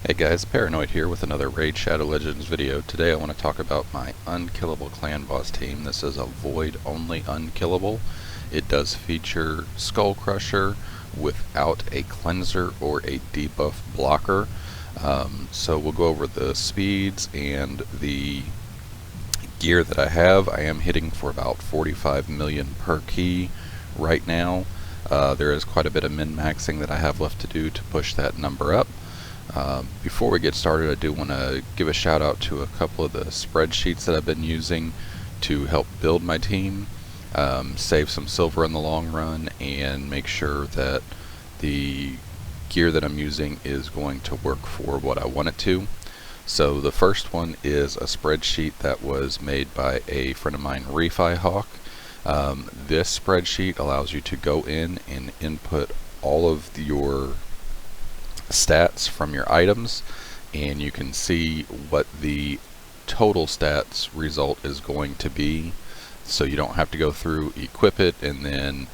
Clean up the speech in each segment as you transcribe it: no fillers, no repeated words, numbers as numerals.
Hey guys, Paranoid here with another Raid Shadow Legends video. Today I want to talk about my Unkillable Clanboss team. This is a Void only Unkillable. It does feature Skull Crusher without a cleanser or a debuff blocker. So we'll go over the speeds and the gear that I have. I am hitting for about 45 million per key right now. There is quite a bit of min-maxing that I have left to do to push that number up. Before we get started, I do want to give a shout out to a couple of the spreadsheets that I've been using to help build my team, save some silver in the long run, and make sure that the gear that I'm using is going to work for what I want it to. So the first one is a spreadsheet that was made by a friend of mine, Refi Hawk. This spreadsheet allows you to go in and input all of your stats from your items, and you can see what the total stats result is going to be, so you don't have to go through, equip it, and then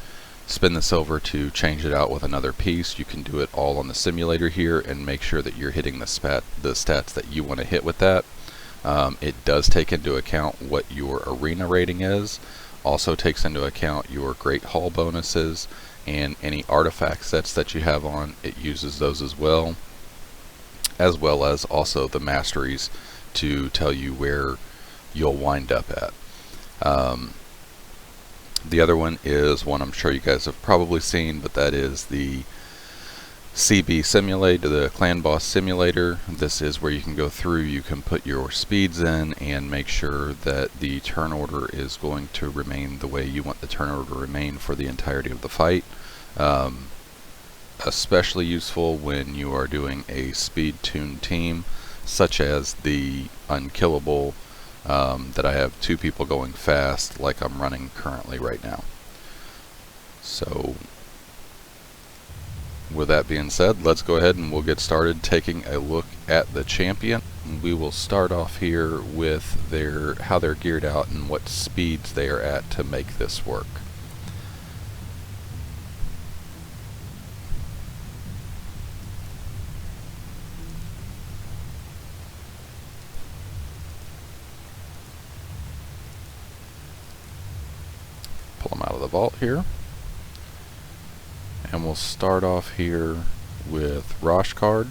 spend the silver to change it out with another piece. You can do it all on the simulator here and make sure that you're hitting the stats that you want to hit with that. It does take into account what your arena rating is, also takes into account your Great Hall bonuses, and any artifact sets that you have on, it uses those as well as also the Masteries to tell you where you'll wind up at. The other one is one I'm sure you guys have probably seen, but that is the CB simulator, the Clanboss simulator. This is where you can go through, you can put your speeds in and make sure that the turn order is going to remain the way you want the turn order to remain for the entirety of the fight. Especially useful when you are doing a speed tuned team such as the Unkillable, that I have two people going fast like I'm running currently right now. So with that being said, let's go ahead and we'll get started taking a look at the champion. We will start off here with how they're geared out and what speeds they are at to make this work. Pull them out of the vault here. And we'll start off here with Roshcard.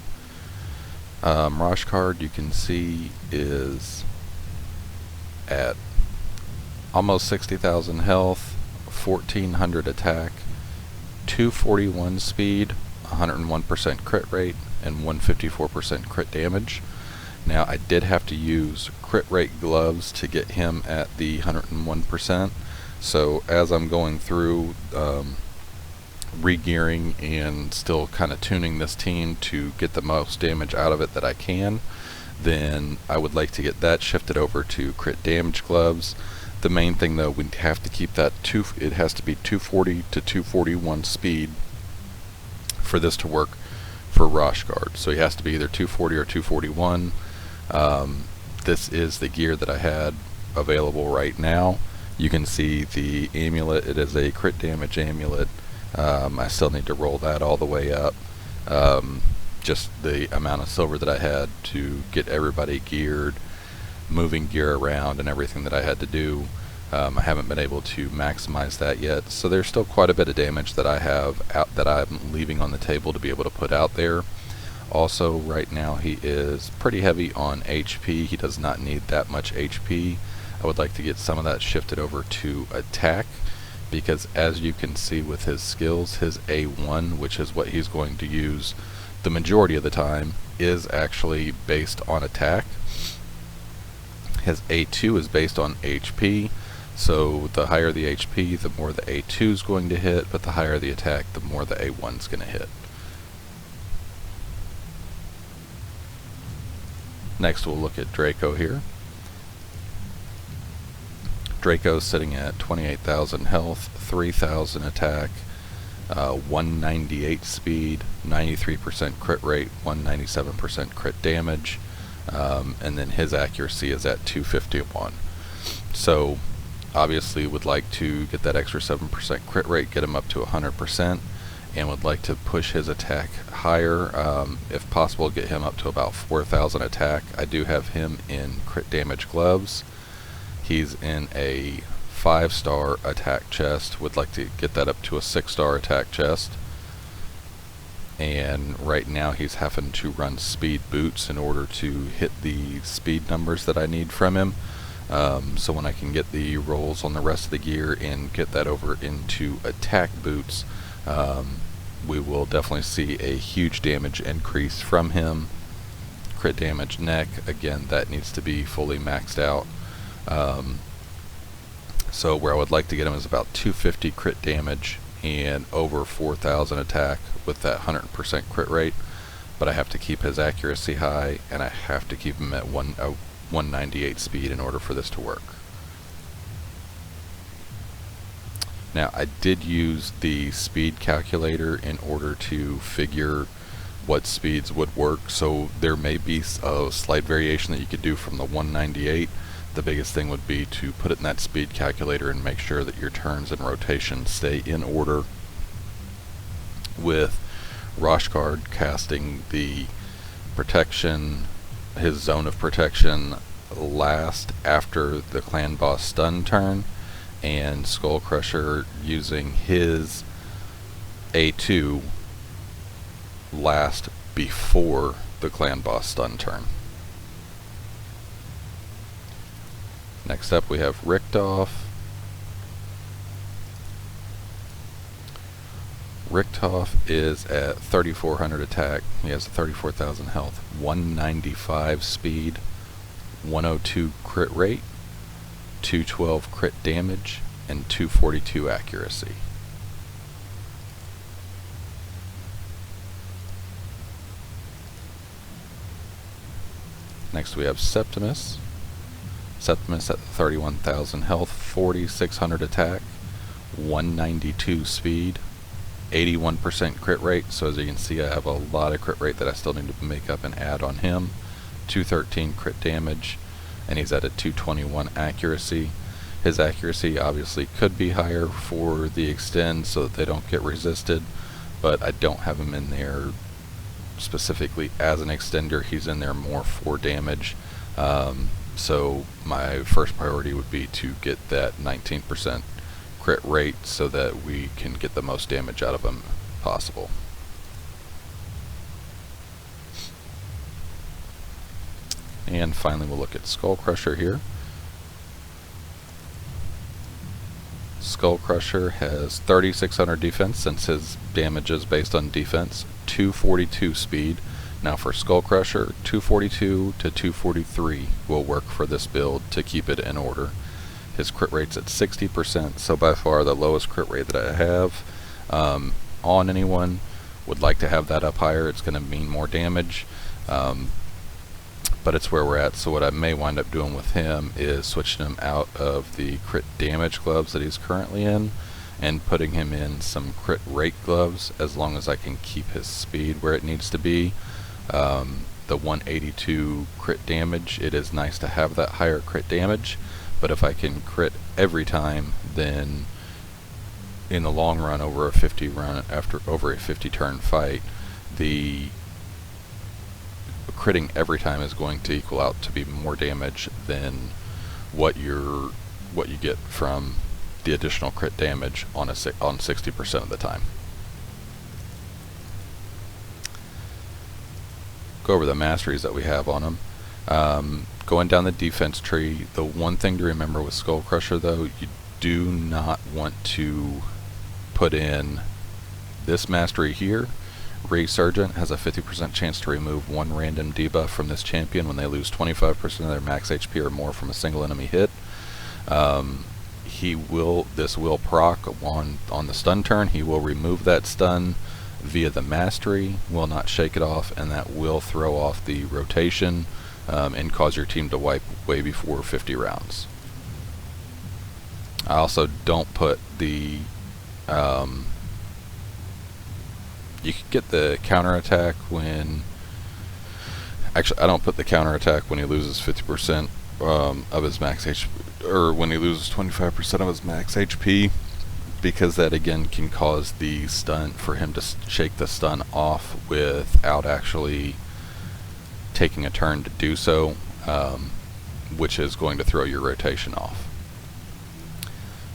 Roshcard, you can see, is at almost 60,000 health, 1400 attack, 241 speed, 101% crit rate, and 154% crit damage. Now I did have to use crit rate gloves to get him at the 101%. So as I'm going through re-gearing and still kind of tuning this team to get the most damage out of it that I can, then I would like to get that shifted over to crit damage gloves. The main thing though, we have to keep that it has to be 240 to 241 speed for this to work for Roshcard. So he has to be either 240 or 241. This is the gear that I had available right now. You can see the amulet, it is a crit damage amulet. I still need to roll that all the way up. Just the amount of silver that I had to get everybody geared, moving gear around and everything that I had to do. I haven't been able to maximize that yet, so there's still quite a bit of damage that I have out that I'm leaving on the table to be able to put out there. Also right now he is pretty heavy on HP. He does not need that much HP. I would like to get some of that shifted over to attack, because as you can see with his skills, his A1, which is what he's going to use the majority of the time, is actually based on attack. His A2 is based on HP, so the higher the HP, the more the A2 is going to hit, but the higher the attack, the more the A1 is going to hit. Next we'll look at Draco here. Draco's sitting at 28,000 health, 3,000 attack, 198 speed, 93% crit rate, 197% crit damage, and then his accuracy is at 251. So obviously would like to get that extra 7% crit rate, get him up to 100%, and would like to push his attack higher. If possible, get him up to about 4,000 attack. I do have him in crit damage gloves. He's in a 5-star attack chest. Would like to get that up to a 6-star attack chest. And right now he's having to run speed boots in order to hit the speed numbers that I need from him. So when I can get the rolls on the rest of the gear and get that over into attack boots, we will definitely see a huge damage increase from him. Crit damage neck, again, that needs to be fully maxed out. So where I would like to get him is about 250 crit damage and over 4,000 attack with that 100% crit rate, but I have to keep his accuracy high, and I have to keep him at 198 speed in order for this to work. Now, I did use the speed calculator in order to figure what speeds would work, so there may be a slight variation that you could do from the 198. The biggest thing would be to put it in that speed calculator and make sure that your turns and rotations stay in order, with Roshguard casting the protection, his zone of protection, last after the Clanboss stun turn, and Skullcrusher using his A2 last before the Clanboss stun turn. Next up we have Richtof. Richtof is at 3,400 attack. He has 34,000 health, 195 speed, 102 crit rate, 212 crit damage, and 242 accuracy. Next we have Septimus. Septimus at 31,000 health, 4,600 attack, 192 speed, 81% crit rate. So as you can see, I have a lot of crit rate that I still need to make up and add on him. 213 crit damage, and he's at a 221 accuracy. His accuracy obviously could be higher for the extend so that they don't get resisted, but I don't have him in there specifically as an extender. He's in there more for damage. So my first priority would be to get that 19% crit rate so that we can get the most damage out of him possible. And finally we'll look at Skullcrusher here. Skullcrusher has 3,600 defense since his damage is based on defense, 242 speed. Now for Skullcrusher, 242 to 243 will work for this build to keep it in order. His crit rate's at 60%, so by far the lowest crit rate that I have on anyone. Would like to have that up higher. It's going to mean more damage, but it's where we're at. So what I may wind up doing with him is switching him out of the crit damage gloves that he's currently in and putting him in some crit rate gloves, as long as I can keep his speed where it needs to be. The 182 crit damage, it is nice to have that higher crit damage, but if I can crit every time, then in the long run, over a 50 turn fight, the critting every time is going to equal out to be more damage than what you get from the additional crit damage on 60% of the time. Go over the masteries that we have on them. Going down the defense tree, the one thing to remember with Skullcrusher though, you do not want to put in this mastery here. Resurgent has a 50% chance to remove one random debuff from this champion when they lose 25% of their max HP or more from a single enemy hit. This will proc on the stun turn. He will remove that stun via the mastery, will not shake it off, and that will throw off the rotation and cause your team to wipe way before 50 rounds. I also don't put the you can get the counterattack when, actually I don't put the counterattack when he loses 50% of his max HP, or when he loses 25% of his max HP. because that again can cause the stun for him to shake the stun off without actually taking a turn to do so, which is going to throw your rotation off.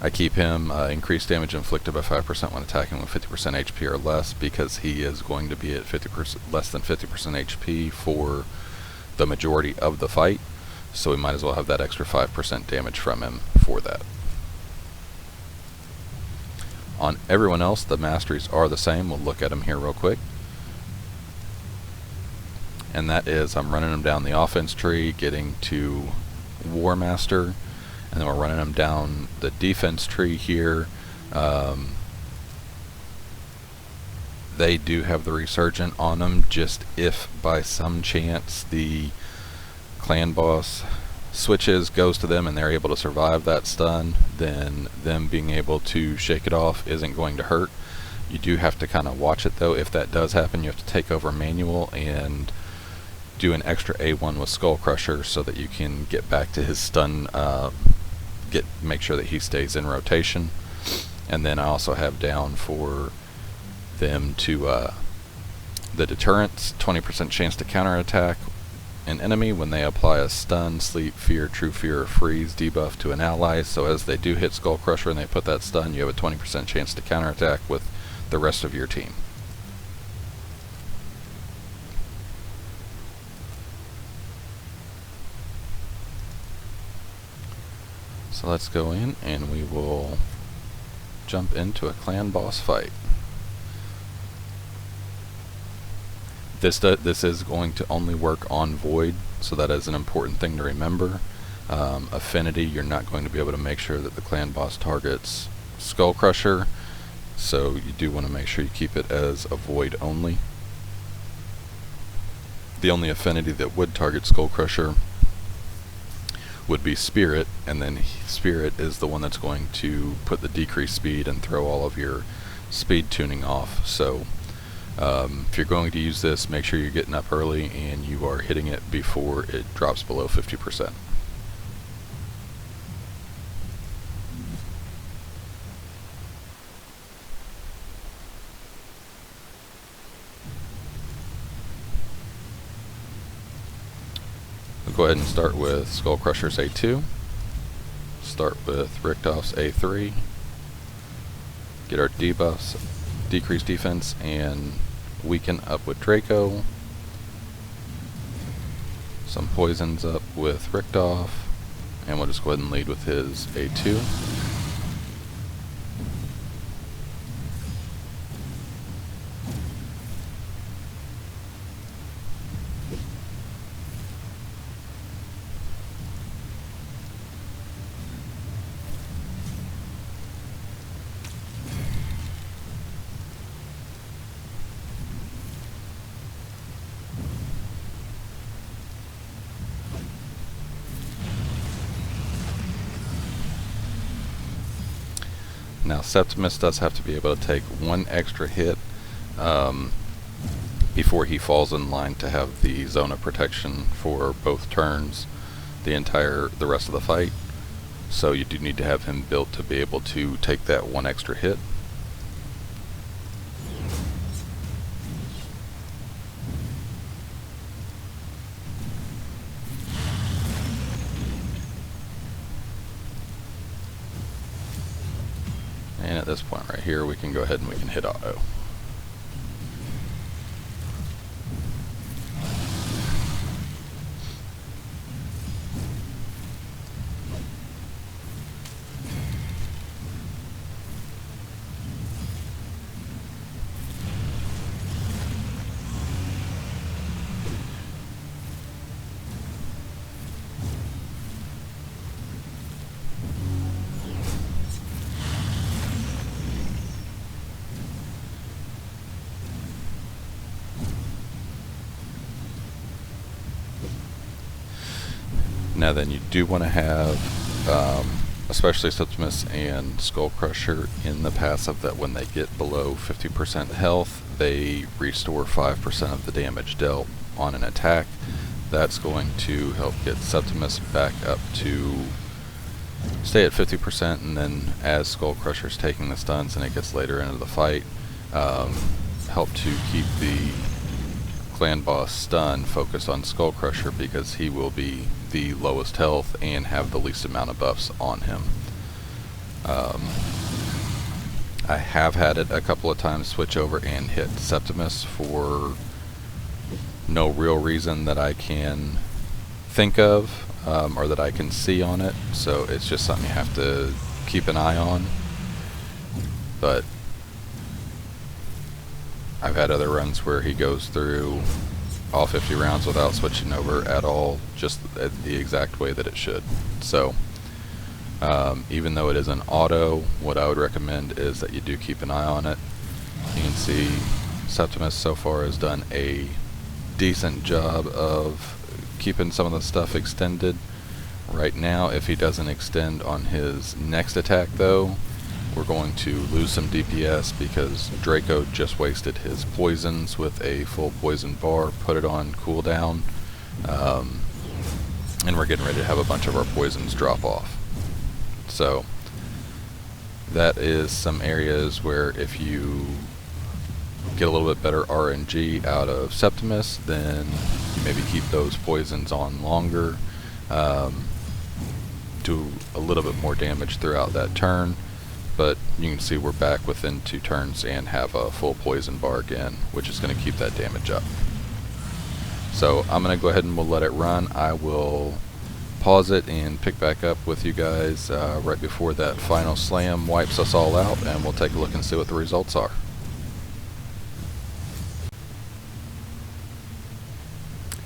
I keep him increased damage inflicted by 5% when attacking with 50% HP or less, because he is going to be at 50% less than 50% HP for the majority of the fight, so we might as well have that extra 5% damage from him for that. On everyone else, the masteries are the same. We'll look at them here real quick. And that is, I'm running them down the offense tree, getting to War Master, and then we're running them down the defense tree here. They do have the Resurgent on them, just if by some chance the Clanboss switches, goes to them, and they're able to survive that stun, then them being able to shake it off isn't going to hurt. You do have to kind of watch it though. If that does happen, you have to take over manual and do an extra A1 with Skull Crusher so that you can get back to his stun, make sure that he stays in rotation. And then I also have down for them to the deterrence, 20% chance to counterattack an enemy when they apply a stun, sleep, fear, true fear, or freeze debuff to an ally. So as they do hit Skull Crusher and they put that stun, you have a 20% chance to counterattack with the rest of your team. So let's go in and we will jump into a Clanboss fight. This is going to only work on Void, so that is an important thing to remember. Affinity, you're not going to be able to make sure that the Clanboss targets Skull Crusher, so you do want to make sure you keep it as a Void only. The only Affinity that would target Skull Crusher would be Spirit, and then Spirit is the one that's going to put the decreased speed and throw all of your speed tuning off. So if you're going to use this, make sure you're getting up early and you are hitting it before it drops below 50%. We'll go ahead and start with Skull Crusher's A2. Start with Richtoff's A3. Get our debuffs, decrease defense, and weaken up with Draco. Some poisons up with Richtoff, and we'll just go ahead and lead with his A2. Now Septimus does have to be able to take one extra hit before he falls in line to have the zone of protection for both turns, the rest of the fight. So you do need to have him built to be able to take that one extra hit. And at this point right here, we can go ahead and we can hit auto. Now then, you do want to have, especially Septimus and Skull Crusher, in the passive that when they get below 50% health, they restore 5% of the damage dealt on an attack. That's going to help get Septimus back up to stay at 50%, and then as Skull Crusher's taking the stuns and it gets later into the fight, help to keep the Clanboss stun focused on Skull Crusher, because he will be the lowest health and have the least amount of buffs on him. I have had it a couple of times switch over and hit Septimus for no real reason that I can think of, or that I can see on it, so it's just something you have to keep an eye on. But I've had other runs where he goes through all 50 rounds without switching over at all, just the exact way that it should. So even though it is an auto, what I would recommend is that you do keep an eye on it. You can see Septimus so far has done a decent job of keeping some of the stuff extended. Right now, if he doesn't extend on his next attack though, we're going to lose some DPS, because Draco just wasted his poisons with a full poison bar, put it on cooldown, and we're getting ready to have a bunch of our poisons drop off. So that is some areas where if you get a little bit better RNG out of Septimus, then you maybe keep those poisons on longer, do a little bit more damage throughout that turn. But you can see we're back within 2 turns and have a full poison bar again, which is going to keep that damage up. So I'm going to go ahead and we'll let it run. I will pause it and pick back up with you guys right before that final slam wipes us all out, and we'll take a look and see what the results are.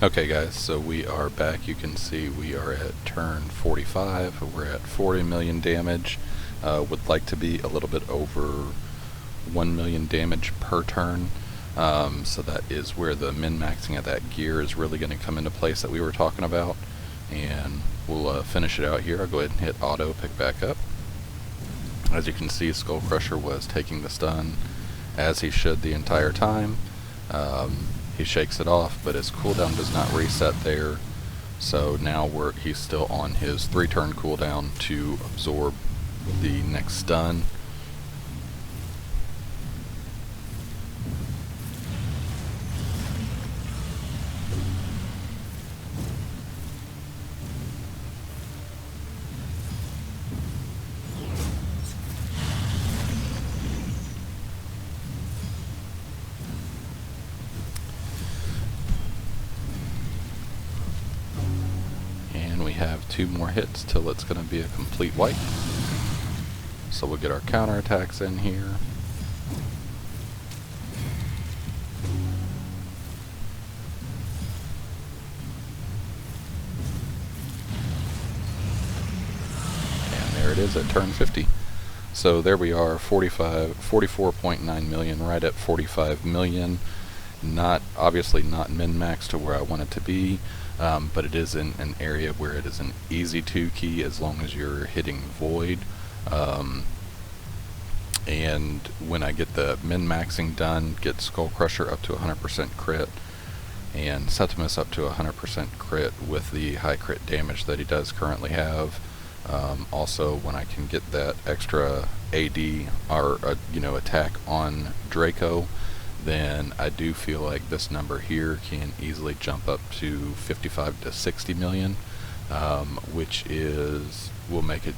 Okay guys, so we are back. You can see we are at turn 45. We're at 40 million damage. Would like to be a little bit over 1 million damage per turn. So that is where the min-maxing of that gear is really going to come into place that we were talking about. And we'll finish it out here. I'll go ahead and hit auto, pick back up. As you can see, Skull Crusher was taking the stun as he should the entire time. He shakes it off, but his cooldown does not reset there. So now he's still on his 3-turn cooldown to absorb the next stun. And we have 2 more hits till it's going to be a complete wipe. So we'll get our counterattacks in here. And there it is at turn 50. So there we are, 44.9 million, right at 45 million. Obviously not min-max to where I want it to be, but it is in an area where it is an easy 2 key as long as you're hitting Void. And when I get the min-maxing done, get Skull Crusher up to 100% crit and Septimus up to 100% crit with the high crit damage that he does currently have. Also, when I can get that extra AD or attack on Draco, then I do feel like this number here can easily jump up to 55 to 60 million, which will make it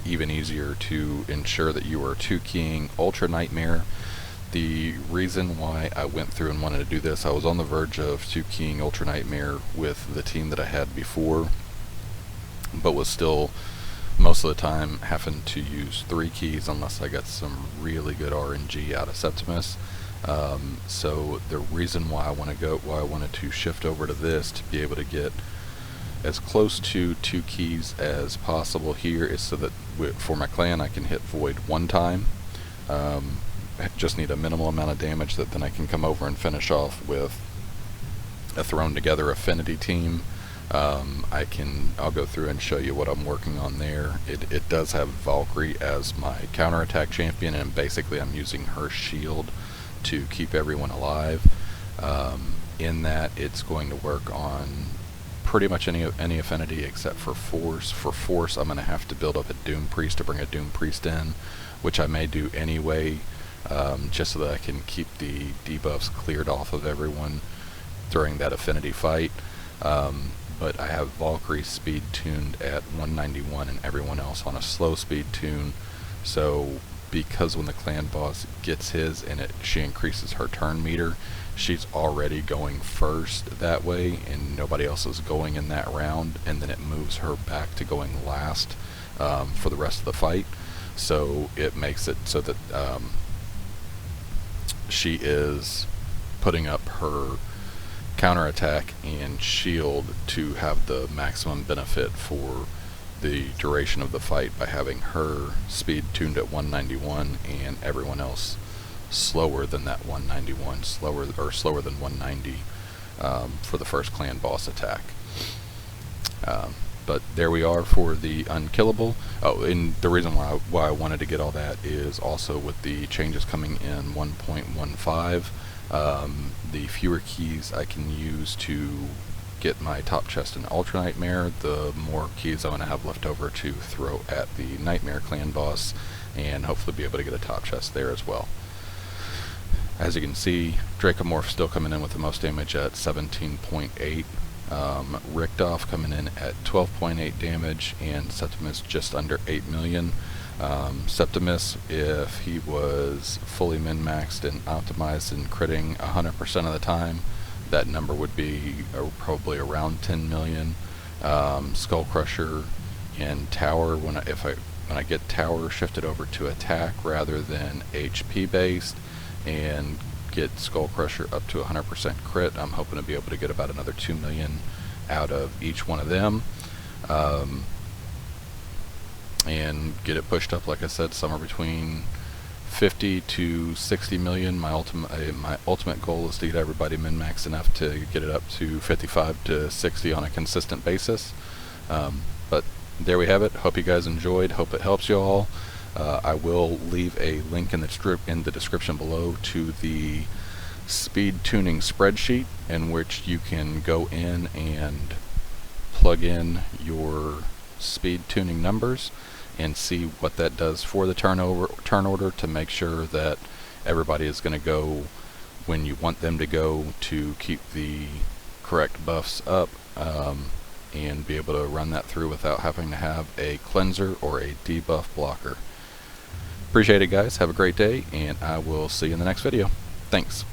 even easier to ensure that you are 2-keying Ultra Nightmare. The reason why I went through and wanted to do this, I was on the verge of 2-keying Ultra Nightmare with the team that I had before, but was still most of the time having to use 3 keys unless I got some really good RNG out of Septimus. So the reason why I wanted to shift over to this to be able to get as close to 2 keys as possible here is so that for my clan I can hit Void 1 time. I just need a minimal amount of damage that then I can come over and finish off with a thrown together Affinity team. I'll go through and show you what I'm working on there. It does have Valkyrie as my counterattack champion, and basically I'm using her shield to keep everyone alive. In that, it's going to work on pretty much any affinity except for force. For force, I'm going to have to build up a Doom Priest to bring a Doom Priest in, which I may do anyway, just so that I can keep the debuffs cleared off of everyone during that affinity fight. But I have Valkyrie speed tuned at 191 and everyone else on a slow speed tune, so because when the clan boss gets his and she increases her turn meter, she's already going first that way and nobody else is going in that round, and then it moves her back to going last for the rest of the fight. So it makes it so that she is putting up her counterattack and shield to have the maximum benefit for the duration of the fight by having her speed tuned at 191 and everyone else slower than that 191, slower than 190 for the first clan boss attack. But there we are for the Unkillable. Oh, and the reason why I wanted to get all that is also with the changes coming in 1.15, the fewer keys I can use to get my top chest in Ultra Nightmare, the more keys I'm going to have left over to throw at the Nightmare clan boss, and hopefully be able to get a top chest there as well. As you can see, Dracomorph still coming in with the most damage at 17.8, Richtof coming in at 12.8 damage, and Septimus just under 8 million. Septimus, if he was fully min-maxed and optimized and critting 100% of the time, that number would be probably around 10 million. Skull Crusher and Tower, when I get Tower shifted over to attack rather than HP based, and get Skull Crusher up to 100% crit, I'm hoping to be able to get about another 2 million out of each one of them, and get it pushed up, like I said, somewhere between 50 to 60 million. My ultimate goal is to get everybody min-maxed enough to get it up to 55 to 60 on a consistent basis. But there we have it. Hope you guys enjoyed. Hope it helps you all. I will leave a link in the description below to the speed tuning spreadsheet, in which you can go in and plug in your speed tuning numbers and see what that does for the turn order to make sure that everybody is going to go when you want them to go, to keep the correct buffs up, and be able to run that through without having to have a cleanser or a debuff blocker. Appreciate it, guys. Have a great day, and I will see you in the next video. Thanks.